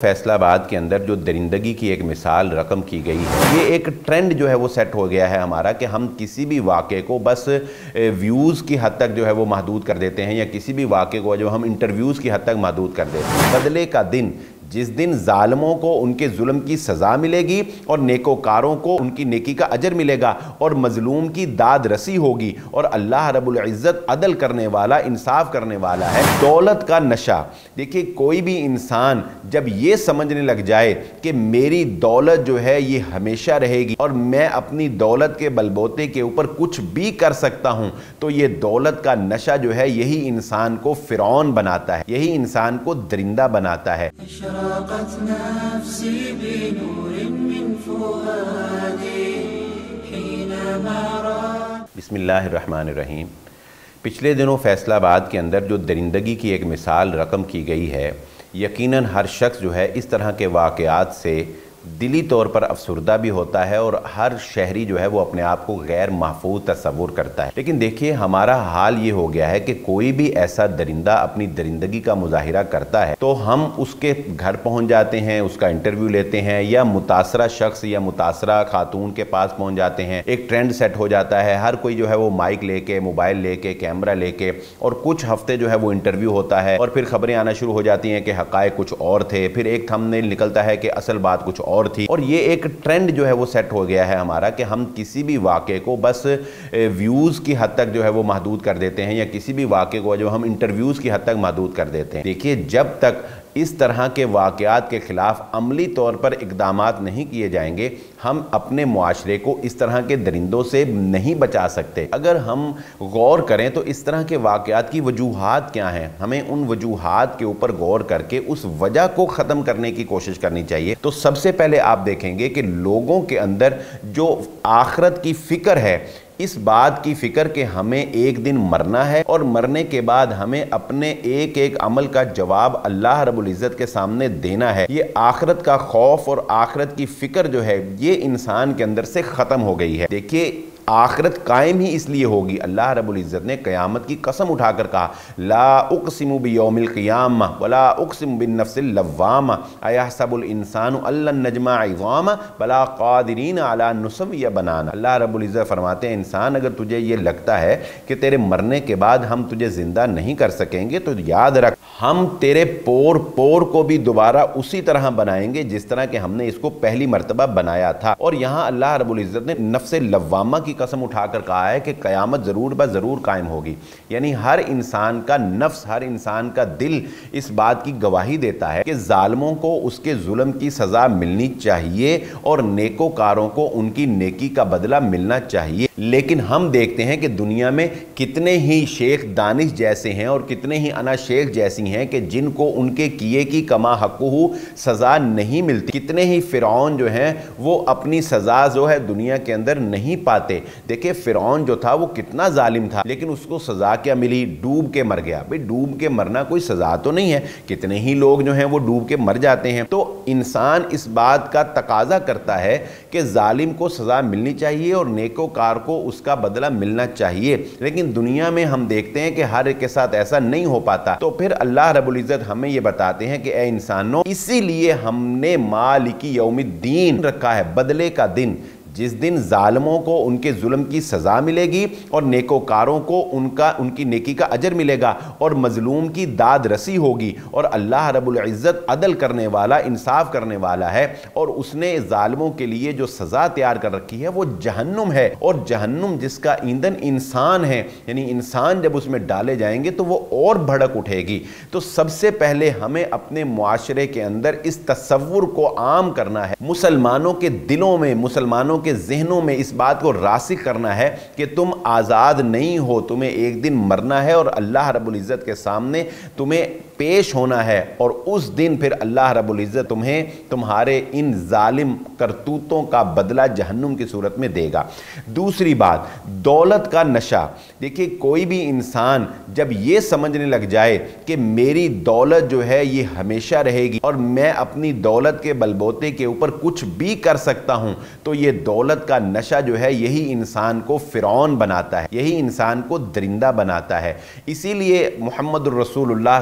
فیصل آباد کے اندر جو درندگی کی ایک مثال رقم کی گئی ہے، یہ ایک ٹرینڈ جو ہے وہ سیٹ ہو گیا ہے ہمارا کہ ہم کسی بھی واقعے کو بس ویوز کی حد تک جو ہے وہ محدود کر دیتے ہیں، یا کسی بھی واقعے کو جو ہم انٹرویوز کی حد تک محدود کر دیتے ہیں۔ بدلے کا دن، جس دن ظالموں کو ان کے ظلم کی سزا ملے گی اور نیکوکاروں کو ان کی نیکی کا اجر ملے گا، اور مظلوم کی داد رسی ہوگی، اور اللہ رب العزت عدل کرنے والا، انصاف کرنے والا ہے۔ دولت کا نشہ، دیکھیے کوئی بھی انسان جب یہ سمجھنے لگ جائے کہ میری دولت جو ہے یہ ہمیشہ رہے گی اور میں اپنی دولت کے بلبوتے کے اوپر کچھ بھی کر سکتا ہوں، تو یہ دولت کا نشہ جو ہے یہی انسان کو فرعون بناتا ہے، یہی انسان کو درندہ بناتا ہے۔ اشرقت نفسي بنور من فؤادي حينما رأى۔ بسم اللہ الرحمن الرحیم۔ پچھلے دنوں فیصل آباد کے اندر جو درندگی کی ایک مثال رقم کی گئی ہے، یقیناً ہر شخص جو ہے اس طرح کے واقعات سے دلی طور پر افسردہ بھی ہوتا ہے، اور ہر شہری جو ہے وہ اپنے آپ کو غیر محفوظ تصور کرتا ہے۔ لیکن دیکھیے ہمارا حال یہ ہو گیا ہے کہ کوئی بھی ایسا درندہ اپنی درندگی کا مظاہرہ کرتا ہے تو ہم اس کے گھر پہنچ جاتے ہیں، اس کا انٹرویو لیتے ہیں، یا متاثرہ شخص یا متاثرہ خاتون کے پاس پہنچ جاتے ہیں۔ ایک ٹرینڈ سیٹ ہو جاتا ہے، ہر کوئی جو ہے وہ مائک لے کے، موبائل لے کے، کیمرہ لے کے، اور کچھ ہفتے جو ہے وہ انٹرویو ہوتا ہے، اور پھر خبریں آنا شروع ہو جاتی ہیں کہ حقائق کچھ اور تھے، پھر ایک تھمبنیل نکلتا ہے کہ اصل بات کچھ اور تھی، اور یہ ایک ٹرینڈ جو ہے وہ سیٹ ہو گیا ہے ہمارا کہ ہم کسی بھی واقعے کو بس ویوز کی حد تک جو ہے وہ محدود کر دیتے ہیں، یا کسی بھی واقعے کو جو ہم انٹرویوز کی حد تک محدود کر دیتے ہیں۔ دیکھیے جب تک اس طرح کے واقعات کے خلاف عملی طور پر اقدامات نہیں کیے جائیں گے، ہم اپنے معاشرے کو اس طرح کے درندوں سے نہیں بچا سکتے۔ اگر ہم غور کریں تو اس طرح کے واقعات کی وجوہات کیا ہیں، ہمیں ان وجوہات کے اوپر غور کر کے اس وجہ کو ختم کرنے کی کوشش کرنی چاہیے۔ تو سب سے پہلے آپ دیکھیں گے کہ لوگوں کے اندر جو آخرت کی فکر ہے، اس بات کی فکر کہ ہمیں ایک دن مرنا ہے، اور مرنے کے بعد ہمیں اپنے ایک ایک عمل کا جواب اللہ رب العزت کے سامنے دینا ہے، یہ آخرت کا خوف اور آخرت کی فکر جو ہے یہ انسان کے اندر سے ختم ہو گئی ہے۔ دیکھیے آخرت قائم ہی اس لیے ہوگی، اللہ رب العزت نے قیامت کی قسم اٹھا کر کہا لا اقسم بیوم القیامہ ولا اقسم بالنفس اللوامہ ایحسب الانسان ان لن نجمع عظامہ بلا قادرین علی ان نسوی بنانا۔ اللہ رب العزت فرماتے ہیں انسان اگر تجھے یہ لگتا ہے کہ تیرے مرنے کے بعد ہم تجھے زندہ نہیں کر سکیں گے، تو یاد رکھ ہم تیرے پور پور کو بھی دوبارہ اسی طرح بنائیں گے جس طرح کہ ہم نے اس کو پہلی مرتبہ بنایا تھا۔ اور یہاں اللہ رب العزت نے نفس لوامہ کی قسم اٹھا کر کہا ہے کہ قیامت ضرور ضرور قائم ہوگی، یعنی ہر انسان کا نفس، ہر انسان کا دل اس بات کی گواہی دیتا ہے کہ ظالموں کو اس کے ظلم کی سزا ملنی چاہیے، اور نیکوکاروں کو ان کی نیکی کا بدلہ ملنا چاہیے۔ لیکن ہم دیکھتے ہیں کہ دنیا میں کتنے ہی شیخ دانش جیسے ہیں اور کتنے ہی انا شیخ جیسی ہیں کہ جن کو ان کے کیے کی کما حقہ سزا نہیں ملتی، کتنے ہی فرعون جو ہیں وہ اپنی سزا جو ہے دنیا کے اندر نہیں پاتے۔ دیکھیں فرعون جو تھا وہ کتنا ظالم تھا، لیکن اس کو سزا کیا ملی؟ ڈوب کے مر گیا۔ بھئی ڈوب کے مرنا کوئی سزا تو نہیں ہے، کتنے ہی لوگ جو ہیں وہ ڈوب کے مر جاتے ہیں۔ تو انسان اس بات کا تقاضا کرتا ہے کہ ظالم کو سزا ملنی چاہیے اور نیکوکار کو اس کا بدلہ ملنا چاہیے، لیکن دنیا میں ہم دیکھتے ہیں کہ ہر ایک کے ساتھ ایسا نہیں ہو پاتا۔ تو پھر اللہ رب العزت ہمیں یہ بتاتے ہیں کہ اے انسانوں، اسی لیے ہم نے مالک یوم الدین رکھا ہے، بدلے کا دن، جس دن ظالموں کو ان کے ظلم کی سزا ملے گی اور نیکوکاروں کو ان کی نیکی کا اجر ملے گا، اور مظلوم کی داد رسی ہوگی، اور اللہ رب العزت عدل کرنے والا، انصاف کرنے والا ہے، اور اس نے ظالموں کے لیے جو سزا تیار کر رکھی ہے وہ جہنم ہے، اور جہنم جس کا ایندھن انسان ہے، یعنی انسان جب اس میں ڈالے جائیں گے تو وہ اور بھڑک اٹھے گی۔ تو سب سے پہلے ہمیں اپنے معاشرے کے اندر اس تصور کو عام کرنا ہے، مسلمانوں کے دلوں میں، مسلمانوں کے ذہنوں میں اس بات کو راسخ کرنا ہے کہ تم آزاد نہیں ہو، تمہیں ایک دن مرنا ہے اور اللہ رب العزت کے سامنے تمہیں پیش ہونا ہے، اور اس دن پھر اللہ رب العزت تمہیں تمہارے ان ظالم کرتوتوں کا بدلہ جہنم کی صورت میں دے گا۔ دوسری بات، دولت کا نشہ۔ دیکھیے کوئی بھی انسان جب یہ سمجھنے لگ جائے کہ میری دولت جو ہے یہ ہمیشہ رہے گی اور میں اپنی دولت کے بلبوتے کے اوپر کچھ بھی کر سکتا ہوں، تو یہ دولت کا نشہ جو ہے یہی انسان کو فرعون بناتا ہے، یہی انسان کو درندہ بناتا ہے۔ اسی لیے محمد الرسول اللہ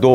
2,